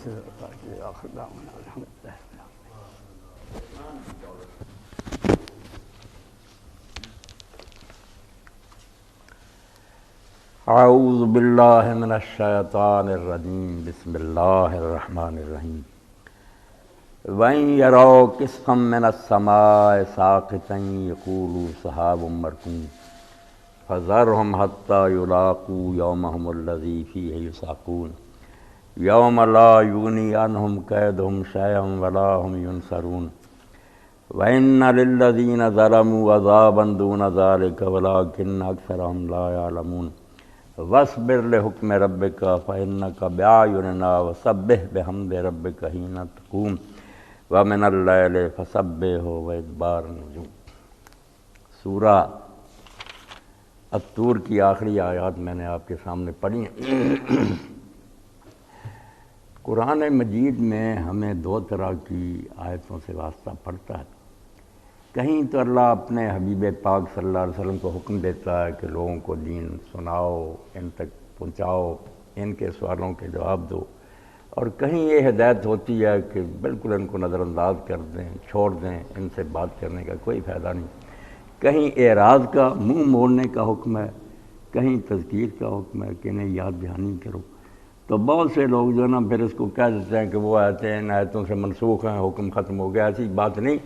آخر دعوانا الحمدللہ۔ اعوذ باللہ من الشیطان الرجیم، بسم اللہ الرحمن الرحیم۔ وَإِن يَرَوْا كِسْفًا مِّنَ السَّمَاءِ سَاقِطًا يَقُولُوا سَحَابٌ مَّرْكُومٌ فَذَرْهُمْ حَتَّىٰ يُلَاقُوا يَوْمَهُمُ الَّذِي فِيهِ يُسْعَقُونَ يَوْمَ لَا يُغْنِي عَنْهُمْ كَيْدُهُمْ شَيْئًا وَلَا هُمْ يُنصَرُونَ وَإِنَّ لِلَّذِينَ ظَلَمُوا عَذَابًا دُونَ ذَٰلِكَ وَلَٰكِنَّ أَكْثَرَهُمْ لَا يَعْلَمُونَ وَاصْبِرْ لِحُكْمِ رَبِّكَ فَإِنَّكَ بِأَعْيُنِنَا وَسَبِّحْ بِحَمْدِ رَبِّكَ حِينَ تَقُومُ وَمِنَ اللَّيْلِ فَسَبِّحْهُ وَإِدْبَارَ النُّجُومِ۔ سورہ الطور کی آخری آیات میں نے آپ کے سامنے پڑھی ہیں۔ قرآن مجید میں ہمیں دو طرح کی آیتوں سے واسطہ پڑتا ہے۔ کہیں تو اللہ اپنے حبیب پاک صلی اللہ علیہ وسلم کو حکم دیتا ہے کہ لوگوں کو دین سناؤ، ان تک پہنچاؤ، ان کے سوالوں کے جواب دو، اور کہیں یہ ہدایت ہوتی ہے کہ بالکل ان کو نظر انداز کر دیں، چھوڑ دیں، ان سے بات کرنے کا کوئی فائدہ نہیں۔ کہیں اعراض کا، منہ موڑنے کا حکم ہے، کہیں تذکیر کا حکم ہے کہ انہیں یاد دہانی کرو۔ تو بہت سے لوگ جو ہے نا پھر اس کو کہہ دیتے ہیں کہ وہ آیتیں ان آیتوں سے منسوخ ہیں، حکم ختم ہو گیا۔ ایسی بات نہیں،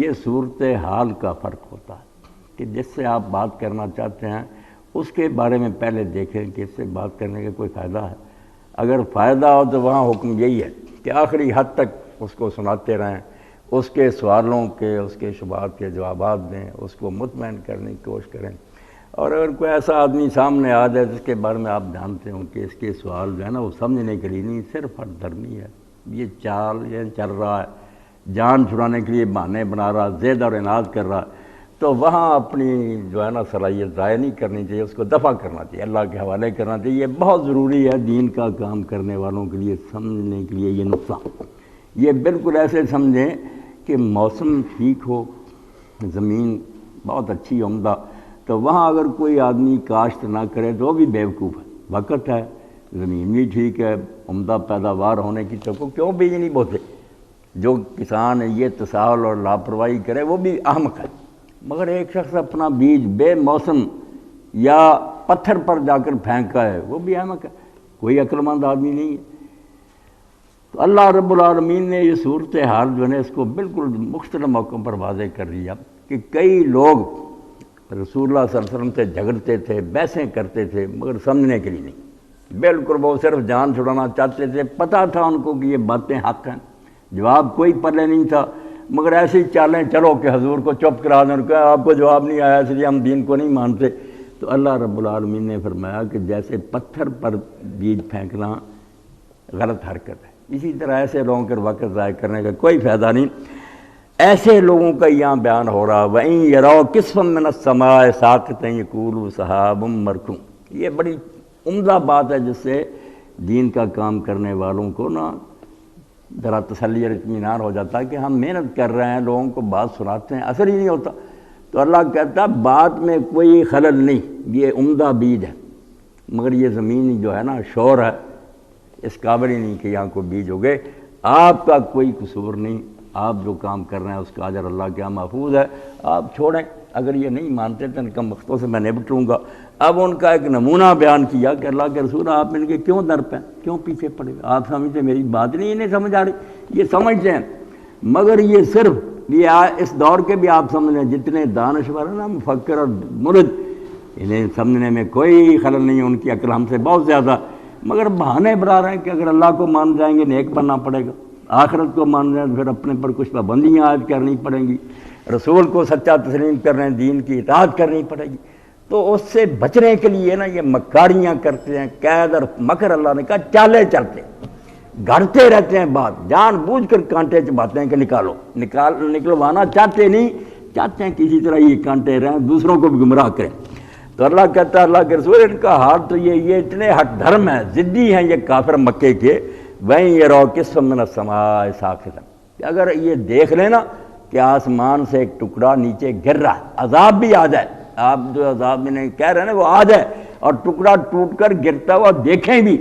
یہ صورتحال کا فرق ہوتا ہے کہ جس سے آپ بات کرنا چاہتے ہیں اس کے بارے میں پہلے دیکھیں کہ اس سے بات کرنے کا کوئی فائدہ ہے۔ اگر فائدہ ہو تو وہاں حکم یہی ہے کہ آخری حد تک اس کو سناتے رہیں، اس کے سوالوں کے، اس کے شبہات کے جوابات دیں، اس کو مطمئن کرنے کی کوشش کریں۔ اور اگر کوئی ایسا آدمی سامنے آ جائے جس کے بارے میں آپ جانتے ہوں کہ اس کے سوال جو ہے نا وہ سمجھنے کے لیے نہیں، صرف ہٹ درمی ہے، یہ چال یہ چل رہا ہے، جان چھڑانے کے لیے بہانے بنا رہا، ضد اور اناد کر رہا، تو وہاں اپنی جو ہے نا صلاحیت ضائع نہیں کرنی چاہیے، اس کو دفع کرنا چاہیے، اللہ کے حوالے کرنا چاہیے۔ یہ بہت ضروری ہے دین کا کام کرنے والوں کے لیے سمجھنے کے لیے یہ نقطہ۔ یہ بالکل ایسے سمجھیں کہ موسم ٹھیک ہو، زمین بہت اچھی عمدہ، تو وہاں اگر کوئی آدمی کاشت نہ کرے تو وہ بھی بیوقوف ہے۔ وقت ہے، زمین بھی ٹھیک ہے، عمدہ پیداوار ہونے کی، تو کیوں بیج نہیں بوتے؟ جو کسان یہ تساہل اور لاپرواہی کرے وہ بھی احمق ہے۔ مگر ایک شخص اپنا بیج بے موسم یا پتھر پر جا کر پھینکا ہے، وہ بھی احمق ہے، کوئی عقل مند آدمی نہیں ہے۔ تو اللہ رب العالمین نے یہ صورتحال جو ہے اس کو بالکل مختلف موقعوں پر واضح کر دیا کہ کئی لوگ رسول اللہ صلی اللہ علیہ وسلم سے جھگڑتے تھے، بحثیں کرتے تھے، مگر سمجھنے کے لیے نہیں، بالکل وہ صرف جان چھڑانا چاہتے تھے، پتہ تھا ان کو کہ یہ باتیں حق ہیں، جواب کوئی پلے نہیں تھا، مگر ایسی چالیں چلو کہ حضور کو چپ کرا دیں، کہ آپ کو جواب نہیں آیا اس لیے ہم دین کو نہیں مانتے۔ تو اللہ رب العالمین نے فرمایا کہ جیسے پتھر پر بیج پھینکنا غلط حرکت ہے، اسی طرح ایسے لوگوں کے وقت ضائع کرنے کا کوئی فائدہ نہیں۔ ایسے لوگوں کا یہاں بیان ہو رہا، وَإِن يَرَوْا كِسْفًا مِّنَ السَّمَاءِ سَاقِطًا يَقُولُوا سَحَابٌ مَّرْكُومٌ۔ یہ بڑی عمدہ بات ہے جس سے دین کا کام کرنے والوں کو نا ذرا تسلی اور اطمینان ہو جاتا ہے کہ ہم محنت کر رہے ہیں، لوگوں کو بات سناتے ہیں، اثر ہی نہیں ہوتا۔ تو اللہ کہتا ہے بات میں کوئی خلل نہیں، یہ عمدہ بیج ہے، مگر یہ زمین جو ہے نا شور ہے، اس قابل ہی نہیں کہ یہاں کو بیج ہو گئے۔ آپ کا کوئی قصور نہیں، آپ جو کام کر رہے ہیں اس کا اجر اللہ کے یہاں محفوظ ہے، آپ چھوڑیں۔ اگر یہ نہیں مانتے تو ان کا وقتوں سے میں نپٹوں گا۔ اب ان کا ایک نمونہ بیان کیا کہ اللہ کے رسول آپ ان کے کیوں در پہ، کیوں پیچھے پڑے، آپ سمجھتے میری بات نہیں انہیں سمجھ آ رہی، یہ سمجھتے ہیں، مگر یہ صرف یہ اس دور کے بھی آپ سمجھ لیں جتنے دانشور ہیں نا، مفکر اور مرد، انہیں سمجھنے میں کوئی خلل نہیں ہے، ان کی عقل ہم سے بہت زیادہ، مگر بہانے بنا رہے ہیں کہ اگر اللہ کو مان جائیں گے نیک بننا پڑے گا، آخرت کو مان جائیں تو پھر اپنے پر کچھ پابندیاں عائد کرنی پڑیں گی، رسول کو سچا تسلیم کر رہے ہیں، دین کی اطاعت کرنی پڑے گی۔ تو اس سے بچنے کے لیے نا یہ مکاریاں کرتے ہیں، قید اور مکر اللہ نے کہا چالے چلتے ہیں، گھڑتے رہتے ہیں، بات جان بوجھ کر کانٹے چباتے ہیں کہ نکلوانا چاہتے نہیں، چاہتے ہیں کسی طرح یہ کانٹے رہیں، دوسروں کو بھی گمراہ کریں۔ تو اللہ کہتا ہے اللہ کے رسول ان کا حال تو یہ اتنے ہٹ دھرم ہیں، ضدی ہیں یہ کافر مکے کے، وَإِن يَرَوْا كِسْفًا مِّنَ السَّمَاءِ سَاقِطًا، اگر یہ دیکھ لینا کہ آسمان سے ایک ٹکڑا نیچے گر رہا ہے، عذاب بھی آ جائے، آپ جو عذاب میں کہہ رہے ہیں نا وہ آ جائے، اور ٹکڑا ٹوٹ کر گرتا ہوا دیکھیں بھی،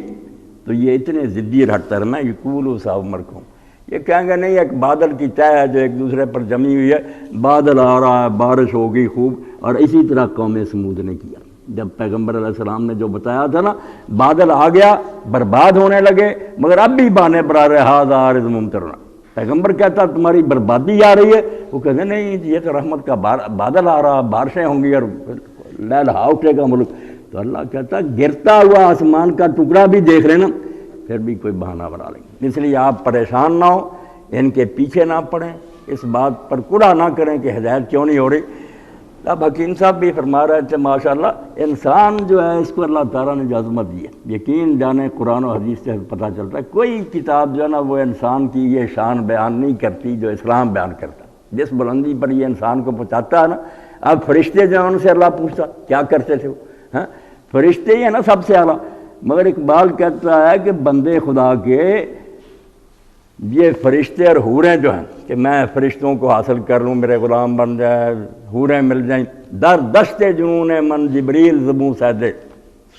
تو یہ اتنے ضدی رہتا ہے. میں یقول صاحب عمر کو یہ کہیں گے نہیں ایک بادل کی طے ہے جو ایک دوسرے پر جمی ہوئی ہے, بادل آ رہا ہے, بارش ہوگی خوب, اور اسی طرح قوم سمود نے کیا. جب پیغمبر علیہ السلام نے جو بتایا تھا نا, بادل آ گیا, برباد ہونے لگے, مگر اب بھی بانے برا رہے ہاذا عارض ممطرنا. پیغمبر کہتا تمہاری بربادی آ رہی ہے, وہ کہتے نہیں یہ تو رحمت کا بادل آ رہا, بارشیں ہوں گی اور لہلہا اٹھے گا ملک. تو اللہ کہتا گرتا ہوا آسمان کا ٹکڑا بھی دیکھ لینا, پھر بھی کوئی بہانہ بنا لیں گے. اس لیے آپ پریشان نہ ہو, ان کے پیچھے نہ پڑیں, اس بات پر کوڑا نہ کریں کہ ہدایت کیوں نہیں ہو رہی. اب حکیم صاحب بھی فرما رہے تھے ماشاءاللہ, انسان جو ہے اس کو اللہ تعالیٰ نے جو عظمت دی ہے, یقین جانے قرآن و حدیث سے پتہ چلتا ہے. کوئی کتاب جو ہے نا وہ انسان کی یہ شان بیان نہیں کرتی جو اسلام بیان کرتا. جس بلندی پر یہ انسان کو پہنچاتا ہے نا, اب فرشتے جو ہیں ان سے اللہ پوچھتا کیا کرتے تھے وہ, ہاں فرشتے ہی ہیں نا سب سے اعلیٰ. مگر اقبال کہتا ہے کہ بندے خدا کے یہ فرشتے اور حوریں جو ہیں کہ میں فرشتوں کو حاصل کر لوں, میرے غلام بن جائے, حوریں مل جائیں, در دشت جنون من جبریل زبوں سیدے.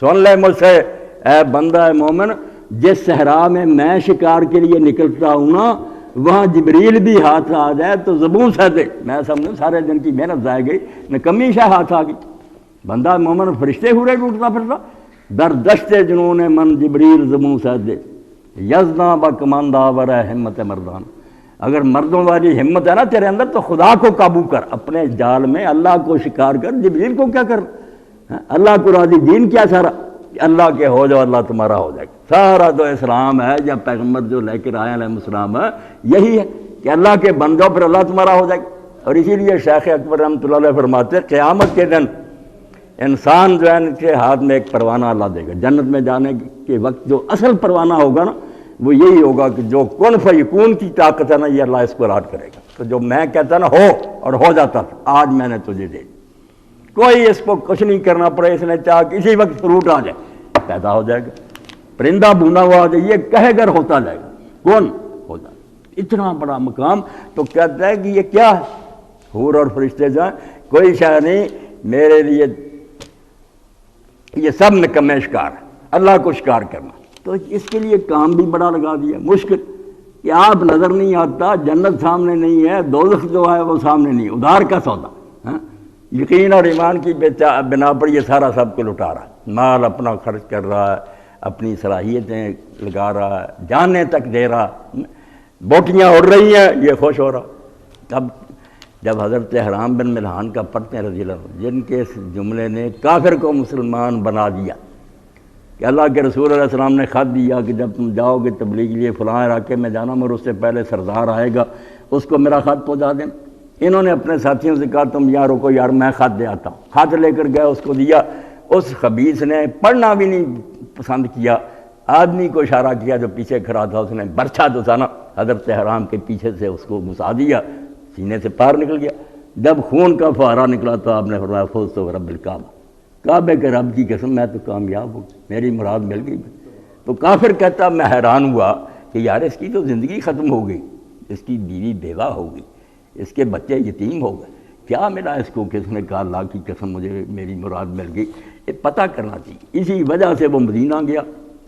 سن لے مجھ سے اے بندہ مومن, جس صحرا میں میں شکار کے لیے نکلتا ہوں نا, وہاں جبریل بھی ہاتھ آ جائے تو زبوں سیدے. میں سمجھوں سارے دن کی محنت ضائع گئی, نکمی شاہ ہاتھ آ گئی. بندہ مومن فرشتے حوریں ڈھونڈتا پھرتا, در دشت جنون من جبریل زبوں سیدے یزنا با کماندہ ورہ ہمت مردان. اگر مردوں والی ہمت ہے نا تیرے اندر تو خدا کو قابو کر, اپنے جال میں اللہ کو شکار کر, جبریل کو کیا کر, اللہ کو راضی. دین کیا سارا کہ اللہ کے ہو جاؤ اللہ تمہارا ہو جائے گا. سارا تو اسلام ہے, جب پیغمبر جو لے کر آئے علیہ السلام ہے یہی ہے کہ اللہ کے بن جاؤ پھر اللہ تمہارا ہو جائے گا. اور اسی لیے شیخ اکبر رحمۃ اللہ علیہ فرماتے ہیں قیامت کے دن انسان جو ہے ان کے ہاتھ میں ایک پروانہ اللہ دے گا. جنت میں جانے کے وقت جو اصل پروانہ ہوگا نا وہ یہی ہوگا کہ جو کن فیکون کی طاقت ہے نا یہ اللہ اس کو راٹ کرے گا. تو جو میں کہتا نا ہو اور ہو جاتا تھا, آج میں نے تجھے دے دی. کوئی اس کو کچھ نہیں کرنا پڑے, اس نے چاہا کسی وقت فروٹ آ جائے پیدا ہو جائے گا, پرندہ بونا ہوا آ جائے, یہ کہے گر ہوتا جائے گا, کون ہو جائے. اتنا بڑا مقام. تو کہتا ہے کہ یہ کیا ہے, حور اور فرشتے جائیں کوئی شے نہیں میرے لیے, یہ سب نکمے شکار ہے, اللہ کو شکار کرنا. تو اس کے لیے کام بھی بڑا لگا دیا, مشکل کہ آپ نظر نہیں آتا, جنت سامنے نہیں ہے, دوزخ جو ہے وہ سامنے نہیں, ادھار کا سودا. یقین اور ایمان کی بنا پر یہ سارا سب کو لٹا رہا ہے, مال اپنا خرچ کر رہا ہے, اپنی صلاحیتیں لگا رہا ہے, جانے تک دے رہا, بوٹیاں اڑ رہی ہیں, یہ خوش ہو رہا. اب جب حضرت حرام بن ملحان کا پڑھتے ہیں رضی اللہ عنہ, جن کے اس جملے نے کافر کو مسلمان بنا دیا کہ اللہ کے رسول علیہ السلام نے خط دیا کہ جب تم جاؤ گے تبلیغ لیے فلاں علاقے میں جانا, مگر اس سے پہلے سردار آئے گا, اس کو میرا خط پہنچا دیں. انہوں نے اپنے ساتھیوں سے کہا تم یار رکو یار میں خط دے آتا ہوں. خط لے کر گئے, اس کو دیا. اس خبیث نے پڑھنا بھی نہیں پسند کیا, آدمی کو اشارہ کیا جو پیچھے کھڑا تھا, اس نے برچھا جو تھا نا حضرت حرام کے پیچھے سے اس کو گھسا دیا, سینے سے پار نکل گیا. جب خون کا فوارہ نکلا تو آپ نے فرمایا فوز تو رب الکعبہ, کعبے کے رب کی قسم میں تو کامیاب ہوں, میری مراد مل گئی. تو کافر کہتا میں حیران ہوا کہ یار اس کی تو زندگی ختم ہو گئی, اس کی بیوی بیوہ ہو گئی, اس کے بچے یتیم ہو گئے, کیا ملا اس کو کہ اس نے کہا اللہ کی قسم مجھے میری مراد مل گئی. یہ پتہ کرنا چاہیے. اسی وجہ سے وہ مدینہ گیا,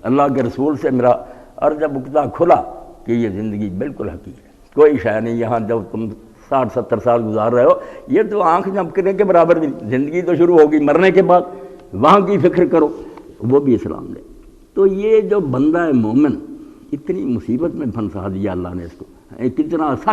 اللہ کے رسول سے ملا, اور جب اقتدا کھلا کہ یہ زندگی بالکل حقیقی ہے, کوئی شے نہیں. یہاں جب تم 60-70 سال گزار رہے ہو, یہ تو آنکھ جھپکنے کے برابر بھی, زندگی تو شروع ہوگی مرنے کے بعد, وہاں کی فکر کرو, وہ بھی اسلام نے. تو یہ جو بندہ مومن اتنی مصیبت میں پھنسا دیا اللہ نے اس کو, کتنا سخت